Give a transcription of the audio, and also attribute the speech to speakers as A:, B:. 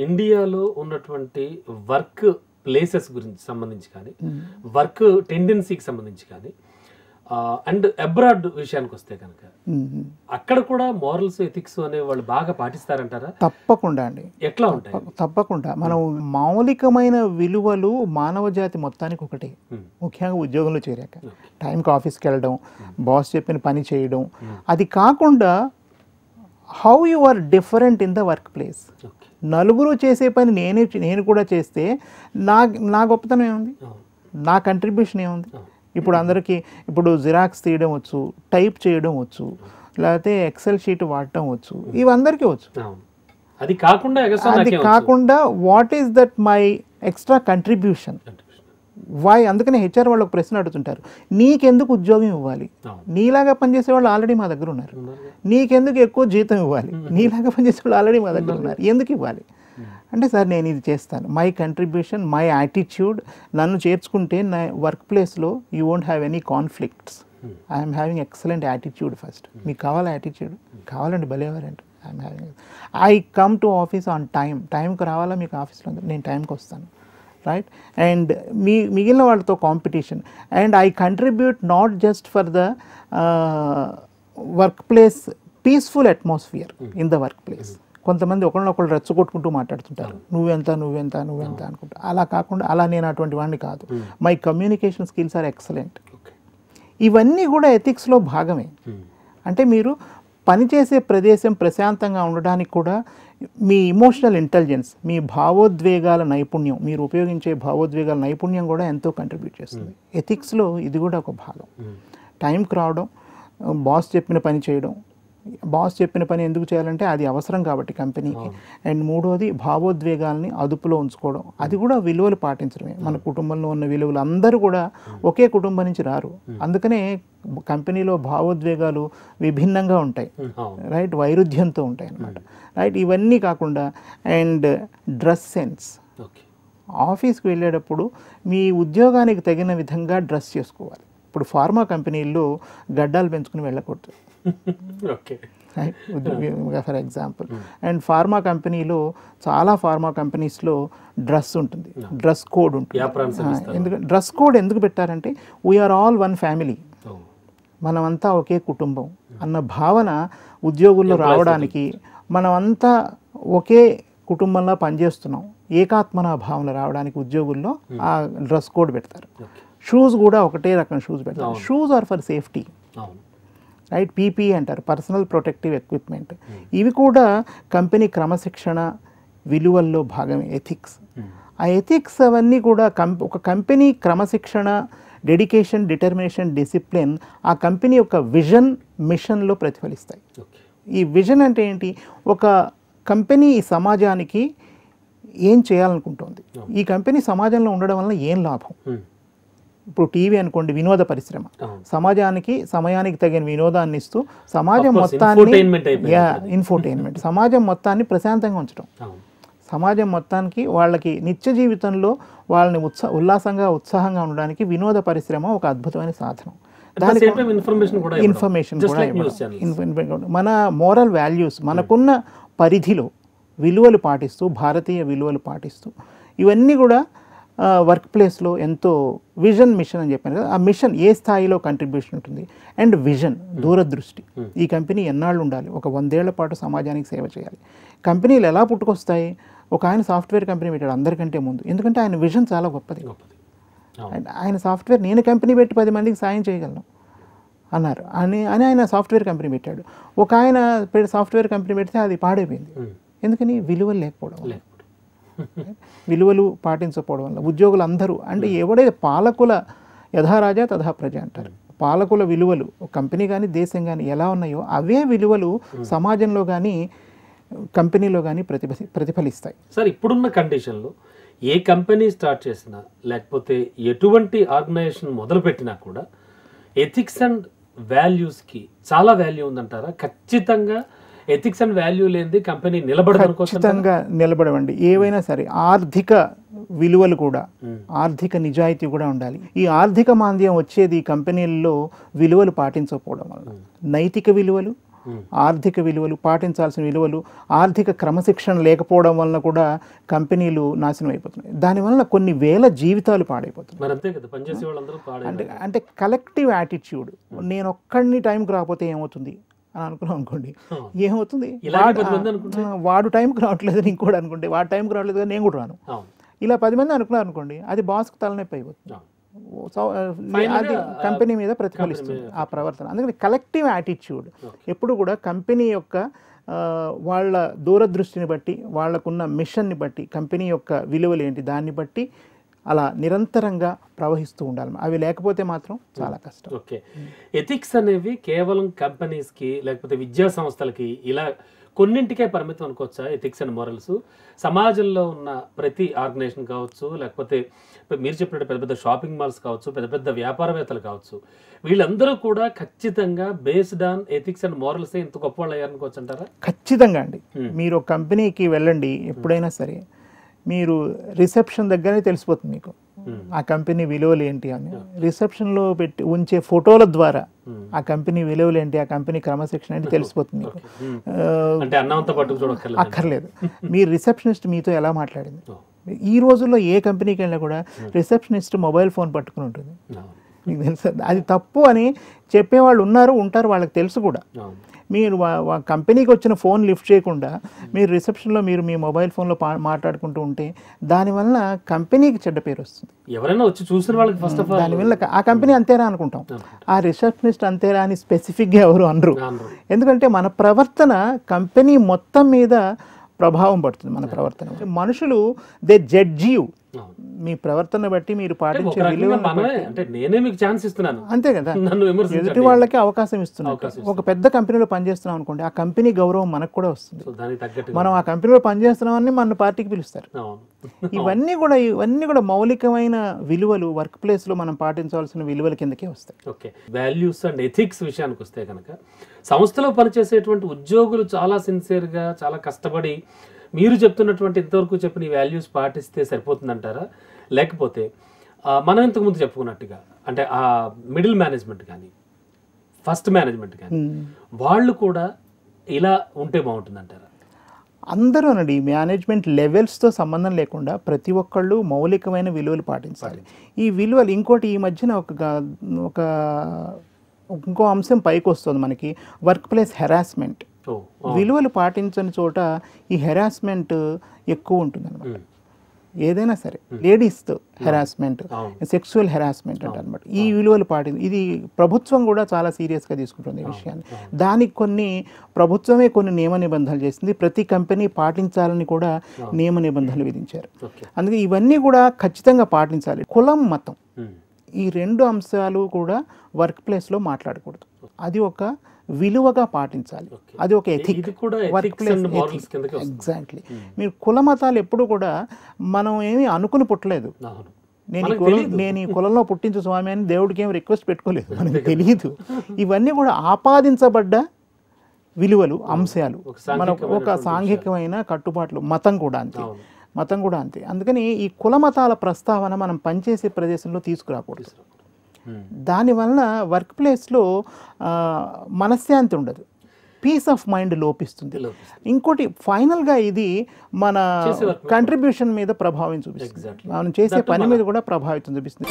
A: ఇండియాలో ఉన్నటువంటి work places గురించి సంబంధించి కానీ, వర్క్ టెండెన్సీకి సంబంధించి కానీ, అండ్ అబ్రాడ్ విషయానికి వస్తే కనుక అక్కడ కూడా మోరల్స్ ఎథిక్స్ అనే వాళ్ళు బాగా పాటిస్తారంటారా?
B: తప్పకుండా అండి.
A: ఎట్లా ఉంటాయి?
B: తప్పకుండా. మనం మౌలికమైన విలువలు మానవ జాతి మొత్తానికి ఒకటే. ముఖ్యంగా ఉద్యోగంలో చేరాక టైంకి ఆఫీస్కి వెళ్ళడం, బాస్ చెప్పిన పని చేయడం, అది కాకుండా how you are different in the work place. నలుగురు చేసే పని నేను కూడా చేస్తే నా గొప్పతనం ఏముంది, నా కంట్రిబ్యూషన్ ఏముంది? ఇప్పుడు అందరికీ ఇప్పుడు జిరాక్స్ తీయడం వచ్చు, టైప్ చేయడం వచ్చు, లేకపోతే ఎక్సెల్ షీట్ వాడటం వచ్చు, ఇవి అందరికీ వచ్చు.
A: అది
B: కాకుండా what is that my extra contribution? Why? అందుకనే హెచ్ఆర్ వాళ్ళు ఒక ప్రశ్న అడుగుతుంటారు, నీకెందుకు ఉద్యోగం ఇవ్వాలి? నీలాగా పనిచేసే వాళ్ళు ఆల్రెడీ మా దగ్గర ఉన్నారు. నీకెందుకు ఎక్కువ జీతం ఇవ్వాలి? నీలాగా పనిచేసే వాళ్ళు ఆల్రెడీ మా దగ్గర ఉన్నారు, ఎందుకు ఇవ్వాలి అంటే, సార్ నేను ఇది చేస్తాను, మై కంట్రిబ్యూషన్, మై యాటిట్యూడ్, నన్ను చేర్చుకుంటే నా వర్క్ ప్లేస్లో you won't have any conflicts. I'm having excellent attitude. First మీకు కావాలా యాటిట్యూడ్? కావాలండి, భలేవారండి. I'm having, I come to office on టైంకి రావాలా మీకు ఆఫీస్లో? నేను టైంకి వస్తాను, రైట్? అండ్ మిగిలిన వాళ్ళతో competition. And I contribute not just for the work place peaceful atmosphere in the work place. కొంతమంది ఒకళ్ళనొకళ్ళు రెచ్చగొట్టుకుంటూ మాట్లాడుతుంటారు, నువ్వెంత అనుకుంటా. అలా కాకుండా, అలా నేను అటువంటి వాడిని కాదు. My communication skills are excellent. ఇవన్నీ కూడా ఎథిక్స్లో భాగమే. అంటే మీరు పనిచేసే ప్రదేశం ప్రశాంతంగా ఉండడానికి కూడా మీ ఇమోషనల్ ఇంటెలిజెన్స్, మీ భావోద్వేగాల నైపుణ్యం, మీరు ఉపయోగించే భావోద్వేగాల నైపుణ్యం కూడా ఎంతో కంట్రిబ్యూట్ చేస్తుంది. ఎథిక్స్లో ఇది కూడా ఒక భాగం. టైంకి రావడం, బాస్ చెప్పిన పని చేయడం. బాస్ చెప్పిన పని ఎందుకు చేయాలంటే అది అవసరం కాబట్టి కంపెనీకి. అండ్ మూడోది భావోద్వేగాల్ని అదుపులో ఉంచుకోవడం, అది కూడా విలువలు పాటించడమే. మన కుటుంబంలో ఉన్న విలువలు అందరూ కూడా ఒకే కుటుంబం నుంచి రారు, అందుకనే కంపెనీలో భావోద్వేగాలు విభిన్నంగా ఉంటాయి, రైట్? వైరుధ్యంతో ఉంటాయి అన్నమాట, రైట్? ఇవన్నీ కాకుండా అండ్ డ్రెస్ సెన్స్. ఆఫీస్కి వెళ్ళేటప్పుడు మీ ఉద్యోగానికి తగిన విధంగా డ్రెస్ చేసుకోవాలి. ఇప్పుడు ఫార్మా కంపెనీల్లో గడ్డాలు పెంచుకుని వెళ్ళకూడదు, ఫర్ ఎగ్జాంపుల్. అండ్ ఫార్మా కంపెనీలో, చాలా ఫార్మా కంపెనీస్లో డ్రెస్ ఉంటుంది, డ్రెస్ కోడ్ ఉంటుంది. ఎందుకంటే డ్రెస్ కోడ్ ఎందుకు పెట్టారంటే, వీఆర్ ఆల్ వన్ ఫ్యామిలీ, మనమంతా ఒకే కుటుంబం అన్న భావన ఉద్యోగుల్లో రావడానికి, మనమంతా ఒకే కుటుంబంలో పనిచేస్తున్నాం, ఏకాత్మన భావన రావడానికి ఉద్యోగుల్లో ఆ డ్రెస్ కోడ్ పెడతారు. షూస్ కూడా ఒకటే రకం షూస్ పెడతారు. Shoes are for safety, right? PP అంటారు, పర్సనల్ ప్రొటెక్టివ్ ఎక్విప్మెంట్. ఇవి కూడా కంపెనీ క్రమశిక్షణ విలువల్లో భాగమే ఎథిక్స్. ఆ ఎథిక్స్ అవన్నీ కూడా ఒక కంపెనీ క్రమశిక్షణ, డెడికేషన్, డిటర్మినేషన్, డిసిప్లిన్ ఆ కంపెనీ యొక్క విజన్, మిషన్లో ప్రతిఫలిస్తాయి. ఈ విజన్ అంటే ఏంటి? ఒక కంపెనీ ఈ సమాజానికి ఏం చేయాలనుకుంటుంది, ఈ కంపెనీ సమాజంలో ఉండడం వల్ల ఏం లాభం. ఇప్పుడు టీవీ అనుకోండి, వినోద పరిశ్రమ, సమాజానికి సమయానికి తగిన వినోదాన్ని ఇస్తూ సమాజం మొత్తాన్ని, ఇన్ఫోటైన్మెంట్, సమాజం మొత్తాన్ని ప్రశాంతంగా ఉంచడం, సమాజం మొత్తానికి వాళ్ళకి నిత్య జీవితంలో వాళ్ళని ఉల్లాసంగా, ఉత్సాహంగా ఉండడానికి వినోద పరిశ్రమ ఒక అద్భుతమైన సాధనం. దానికి ఇన్ఫర్మేషన్ కూడా, మన మోరల్ వాల్యూస్, మనకున్న పరిధిలో విలువలు పాటిస్తూ, భారతీయ విలువలు పాటిస్తూ, ఇవన్నీ కూడా వర్క్ ప్లేస్లో ఎంతో విజన్, మిషన్ అని చెప్పాను కదా, ఆ మిషన్ ఏ స్థాయిలో కంట్రిబ్యూషన్ ఉంటుంది. అండ్ విజన్, దూరదృష్టి. ఈ కంపెనీ ఎన్నాళ్ళు ఉండాలి, ఒక 100 ఏళ్ల పాటు సమాజానికి సేవ చేయాలి. కంపెనీలు ఎలా పుట్టుకొస్తాయి? ఒక ఆయన సాఫ్ట్వేర్ కంపెనీ పెట్టాడు అందరికంటే ముందు, ఎందుకంటే ఆయన విజన్ చాలా గొప్పది. ఆయన సాఫ్ట్వేర్, నేను కంపెనీ పెట్టి 10 మందికి సాయం చేయగలను అన్నారు అని ఆయన సాఫ్ట్వేర్ కంపెనీ పెట్టాడు. ఒక ఆయన సాఫ్ట్వేర్ కంపెనీ పెడితే అది పాడైపోయింది. ఎందుకని? విలువలు లేకపోవడం వల్ల, విలువలు పాటించకపోవడం వల్ల. ఉద్యోగులు అందరూ అంటే ఎవడైతే పాలకుల యథారాజా తథా ప్రజ అంటారు, పాలకుల విలువలు కంపెనీ కానీ దేశం కానీ ఎలా ఉన్నాయో అవే విలువలు సమాజంలో కానీ కంపెనీలో కానీ ప్రతిఫలిస్తాయి.
A: సార్, ఇప్పుడున్న కండిషన్లో ఏ కంపెనీ స్టార్ట్ చేసినా, లేకపోతే ఎటువంటి ఆర్గనైజేషన్ మొదలుపెట్టినా కూడా ఎథిక్స్ అండ్ వాల్యూస్కి చాలా వాల్యూ ఉందంటారా? ఖచ్చితంగా ఎథిక్స్ అండ్ వాల్యూ లేనిది కంపెనీ నిలబడదు.
B: ఖచ్చితంగా నిలబడవండి. ఏవైనా సరే ఆర్థిక విలువలు కూడా, ఆర్థిక నిజాయితీ కూడా ఉండాలి. ఈ ఆర్థిక మాంద్యం వచ్చేది కంపెనీల్లో విలువలు పాటించకపోవడం వల్ల. నైతిక విలువలు, ఆర్థిక విలువలు, పాటించాల్సిన విలువలు, ఆర్థిక క్రమశిక్షణ లేకపోవడం వలన కూడా కంపెనీలు నాశనం అయిపోతున్నాయి. దానివల్ల కొన్ని వేల జీవితాలు పాడైపోతున్నాయి. అంటే కలెక్టివ్ యాటిట్యూడ్, నేను ఒక్కడిని టైంకి రాకపోతే ఏమవుతుంది అని అనుకున్నాం అనుకోండి, ఏమవుతుంది, వాడు టైంకి రావట్లేదని ఇంకోటి అనుకుంటే, వాడు టైంకి రావట్లేదు కానీ నేను కూడా రాను, ఇలా 10 మంది అనుకున్నారు అనుకోండి, అది బాస్కి తలనొప్పి అయిపోతుంది, అది కంపెనీ మీద ప్రతిఫలిస్తుంది ఆ ప్రవర్తన. అందుకని కలెక్టివ్ యాటిట్యూడ్ ఎప్పుడు కూడా కంపెనీ యొక్క వాళ్ళ దూరదృష్టిని బట్టి, వాళ్ళకున్న మిషన్ని బట్టి, కంపెనీ యొక్క విలువలు ఏంటి దాన్ని బట్టి అలా నిరంతరంగా ప్రవహిస్తూ ఉండాలి. అవి లేకపోతే మాత్రం చాలా కష్టం.
A: ఓకే, ఎథిక్స్ అనేవి కేవలం కంపెనీస్కి లేకపోతే విద్యా సంస్థలకి ఇలా కొన్నింటికే పరిమితం అనుకోవచ్చా? ఎథిక్స్ అండ్ మోరల్స్ సమాజంలో ఉన్న ప్రతి ఆర్గనైజేషన్ కావచ్చు, లేకపోతే మీరు చెప్పినట్టు పెద్ద పెద్ద షాపింగ్ మాల్స్ కావచ్చు, పెద్ద పెద్ద వ్యాపారవేత్తలు కావచ్చు, వీళ్ళందరూ కూడా ఖచ్చితంగా బేస్డ్ ఆన్ ఎథిక్స్ అండ్ మోరల్సే ఇంత గొప్ప వాళ్ళు అయ్యారనుకోవచ్చు అంటారా?
B: ఖచ్చితంగా అండి. మీరు ఒక కంపెనీకి వెళ్ళండి ఎప్పుడైనా సరే, మీరు రిసెప్షన్ దగ్గరే తెలిసిపోతుంది మీకు ఆ కంపెనీ విలువలు ఏంటి అని. రిసెప్షన్లో పెట్టి ఉంచే ఫోటోల ద్వారా ఆ కంపెనీ విలువలు ఏంటి, ఆ కంపెనీ క్రమశిక్షణ ఏంటి తెలిసిపోతుంది మీకు. అక్కర్లేదు. మీ రిసెప్షనిస్ట్ మీతో ఎలా మాట్లాడింది. ఈ రోజుల్లో ఏ కంపెనీకి వెళ్ళినా కూడా రిసెప్షనిస్ట్ మొబైల్ ఫోన్ పట్టుకుని ఉంటుంది. మీకు తెలుసు అది తప్పు అని చెప్పేవాళ్ళు ఉంటారు, వాళ్ళకి తెలుసు కూడా. మీరు కంపెనీకి వచ్చిన ఫోన్ లిఫ్ట్ చేయకుండా మీరు రిసెప్షన్లో మీరు మీ మొబైల్ ఫోన్లో మాట్లాడుకుంటూ ఉంటే దానివల్ల కంపెనీకి చెడ్డ పేరు వస్తుంది.
A: ఎవరైనా వచ్చి చూసిన వాళ్ళకి ఫస్ట్ ఆఫ్ ఆల్
B: దానివల్ల ఆ కంపెనీ అంతేరా అనుకుంటాం, ఆ రిసెప్షనిస్ట్ అంతేరా అని స్పెసిఫిక్గా ఎవరు అనరు. ఎందుకంటే మన ప్రవర్తన కంపెనీ మొత్తం మీద ప్రభావం పడుతుంది. మన ప్రవర్తన మనుషులు దే జడ్జ్ యూ, మీ ప్రవర్తన బట్టి మీరు పాటించే అంతే కదా, ఎదుటి వాళ్ళకి అవకాశం ఇస్తున్నాం. ఒక పెద్ద కంపెనీలో పనిచేస్తున్నాం అనుకోండి, ఆ కంపెనీ గౌరవం మనకు కూడా వస్తుంది. మనం ఆ కంపెనీలో పనిచేస్తున్నామని మన పార్టీకి పిలుస్తారు. ఇవన్నీ కూడా మౌలికమైన విలువలు, వర్క్ ప్లేస్ లో మనం పాటించాల్సిన విలువల కిందకే వస్తాయి.
A: ఓకే, వాల్యూస్ అండ్ ఎథిక్స్ విషయానికి వస్తే కనుక సంస్థలో పనిచేసేటువంటి ఉద్యోగులు చాలా సిన్సియర్గా, చాలా కష్టపడి మీరు చెప్తున్నటువంటి ఇంతవరకు చెప్పిన ఈ వాల్యూస్ పాటిస్తే సరిపోతుందంటారా? లేకపోతే మనం ఇంతకుముందు చెప్పుకున్నట్టుగా అంటే ఆ మిడిల్ మేనేజ్మెంట్ కానీ ఫస్ట్ మేనేజ్మెంట్ కానీ వాళ్ళు కూడా ఇలా ఉంటే బాగుంటుందంటారా?
B: అందరూ అనండి, మేనేజ్మెంట్ లెవెల్స్తో సంబంధం లేకుండా ప్రతి ఒక్కళ్ళు మౌలికమైన విలువలు పాటించాలి. ఈ విలువలు ఇంకోటి ఈ మధ్యన ఇంకో అంశం పైకి వస్తుంది మనకి, వర్క్ ప్లేస్ హెరాస్మెంట్. విలువలు పాటించని చోట ఈ హెరాస్మెంట్ ఎక్కువ ఉంటుంది అన్నమాట. ఏదైనా సరే లేడీస్తో హెరాస్మెంట్, సెక్సువల్ హెరాస్మెంట్ అంటే అనమాట. ఈ విలువలు ఇది ప్రభుత్వం కూడా చాలా సీరియస్గా తీసుకుంటుంది ఈ విషయాన్ని. దానికి ప్రభుత్వమే కొన్ని నియమ నిబంధనలు చేసింది, ప్రతి కంపెనీ పాటించాలని కూడా నియమ నిబంధనలు విధించారు. అందుకే ఇవన్నీ కూడా ఖచ్చితంగా పాటించాలి. కులం, మతం ఈ 2 అంశాలు కూడా వర్క్ ప్లేస్లో మాట్లాడకూడదు. అది ఒక విలువగా పాటించాలి, అది ఒక ethic, work place ethic. Exactly. మీరు కుల మతాలు ఎప్పుడు కూడా మనం ఏమీ అనుకుని పుట్టలేదు. నేను ఈ కులంలో పుట్టించు స్వామి అని దేవుడికి ఏమి రిక్వెస్ట్ పెట్టుకోలేదు, మనకు తెలియదు. ఇవన్నీ కూడా ఆపాదించబడ్డ విలువలు, అంశాలు, మనకు ఒక సాంఘికమైన కట్టుబాట్లు. మతం కూడా అంతే. అందుకని ఈ కుల మతాల ప్రస్తావన మనం పనిచేసే ప్రదేశంలో తీసుకురాకూడదు. దానివలన వర్క్ ప్లేస్లో మనశ్శాంతి ఉండదు, పీస్ ఆఫ్ మైండ్ లోపిస్తుంది. ఇంకోటి ఫైనల్గా ఇది మన కంట్రిబ్యూషన్ మీద ప్రభావం చూపిస్తుంది, మనం చేసే పని మీద కూడా ప్రభావితం చూపిస్తుంది.